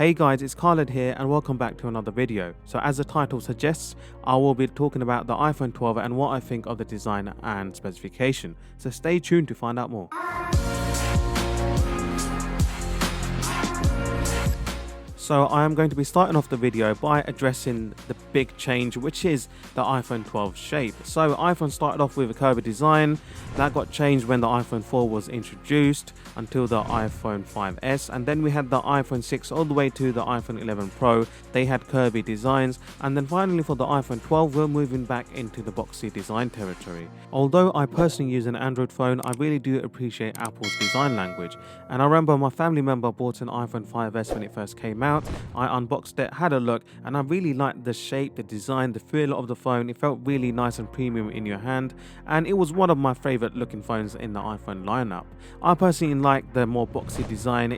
Hey guys, it's Khaled here and welcome back to another video. So as the title suggests, I will be talking about the iPhone 12 and what I think of the design and specification. So stay tuned to find out more. So I am going to be starting off the video by addressing the big change, which is the iPhone 12 shape. So iPhone started off with a curvy design that got changed when the iPhone 4 was introduced until the iPhone 5S, and then we had the iPhone 6 all the way to the iPhone 11 Pro. They had curvy designs, and then finally for the iPhone 12 we're moving back into the boxy design territory. Although I personally use an Android phone, I really do appreciate Apple's design language, and I remember my family member bought an iPhone 5S when it first came out. I unboxed it, had a look, and I really liked the shape, the design, the feel of the phone. It felt really nice and premium in your hand, and it was one of my favorite looking phones in the iPhone lineup. I personally like the more boxy design.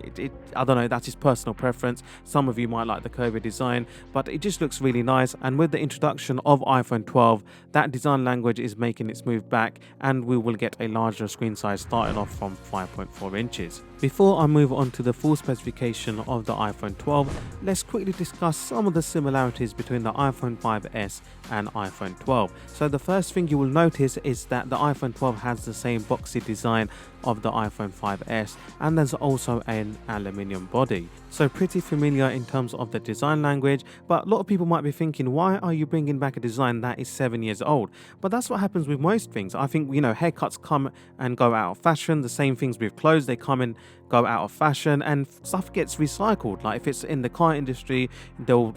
I don't know, that's just personal preference. Some of you might like the curvy design, but it just looks really nice. And with the introduction of iPhone 12, that design language is making its move back, and we will get a larger screen size starting off from 5.4 inches. Before I move on to the full specification of the iPhone 12, let's quickly discuss some of the similarities between the iPhone 5S and iPhone 12. So the first thing you will notice is that the iPhone 12 has the same boxy design of the iPhone 5S, and there's also an aluminium body. So pretty familiar in terms of the design language, but a lot of people might be thinking, why are you bringing back a design that is 7 years old? But that's what happens with most things. I think, haircuts come and go out of fashion. The same things with clothes, they come and go out of fashion, and stuff gets recycled. Like if it's in the car industry, they'll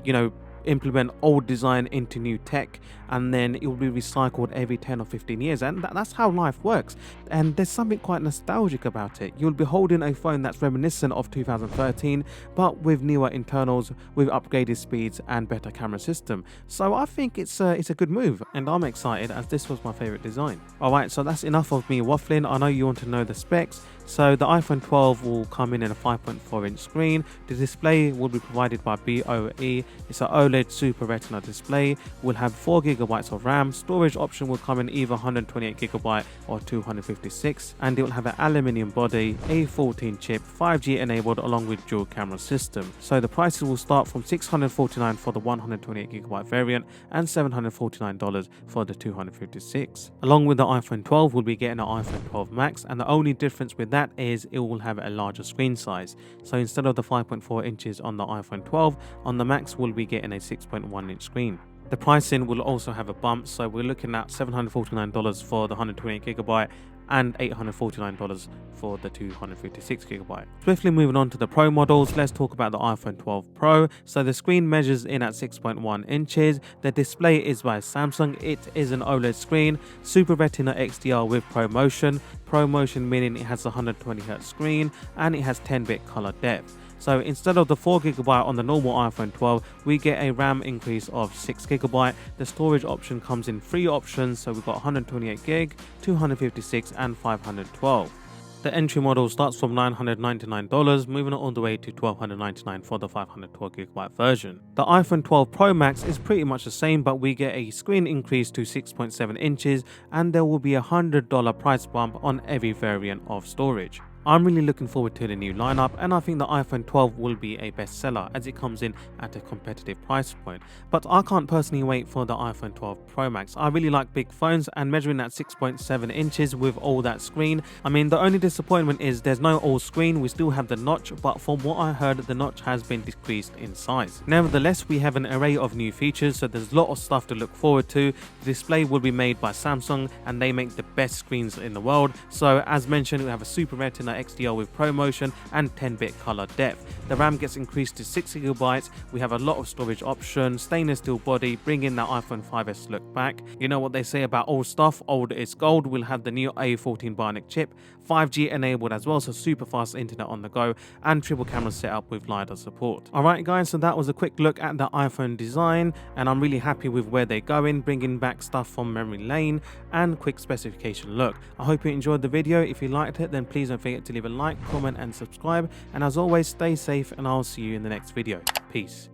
implement old design into new tech, and then it will be recycled every 10 or 15 years, and that's how life works. And there's something quite nostalgic about it. You'll be holding a phone that's reminiscent of 2013, but with newer internals, with upgraded speeds and better camera system. So I think it's a good move, and I'm excited as this was my favorite design. Alright, so that's enough of me waffling. I know you want to know the specs. So the iPhone 12 will come in a 5.4 inch screen. The display will be provided by BOE. It's an OLED Super Retina display. Will have 4 GB of RAM. Storage option will come in either 128 GB or 256, and it will have an aluminium body, A14 chip, 5G enabled, along with dual camera system. So the prices will start from $649 for the 128 GB variant and $749 for the 256. Along with the iPhone 12, we'll be getting an iPhone 12 Max, and the only difference with that is it will have a larger screen size. So instead of the 5.4 inches on the iPhone 12, on the Max we'll be getting a 6.1 inch screen. The pricing will also have a bump, so we're looking at $749 for the 128 GB and $849 for the 256 GB. Swiftly moving on to the Pro models, let's talk about the iPhone 12 Pro. So the screen measures in at 6.1 inches. The display is by Samsung. It is an OLED screen, Super Retina XDR with ProMotion. ProMotion meaning it has a 120Hz screen and it has 10-bit color depth. So instead of the 4 GB on the normal iPhone 12, we get a RAM increase of 6 GB. The storage option comes in 3 options, so we've got 128 GB, 256 and 512. The entry model starts from $999, moving all the way to $1,299 for the 512 GB version. The iPhone 12 Pro Max is pretty much the same, but we get a screen increase to 6.7 inches, and there will be a $100 price bump on every variant of storage. I'm really looking forward to the new lineup, and I think the iPhone 12 will be a bestseller as it comes in at a competitive price point. But I can't personally wait for the iPhone 12 Pro Max. I really like big phones, and measuring at 6.7 inches with all that screen, I mean, the only disappointment is there's no all screen. We still have the notch, but from what I heard, the notch has been decreased in size. Nevertheless, we have an array of new features, so there's a lot of stuff to look forward to. The display will be made by Samsung, and they make the best screens in the world. So as mentioned, we have a Super Retina XDR with ProMotion and 10-bit color depth. The RAM gets increased to 6 GB. We have a lot of storage options, stainless steel body, bringing that iPhone 5S look back. You know what they say about old stuff, old is gold. We'll have the new A14 Bionic chip, 5G enabled as well, so super fast internet on the go, and triple camera setup with LiDAR support. Alright guys, so that was a quick look at the iPhone design, and I'm really happy with where they're going, bringing back stuff from memory lane and quick specification look. I hope you enjoyed the video. If you liked it, then please don't forget to leave a like, comment and subscribe, and as always, stay safe, and I'll see you in the next video. Peace.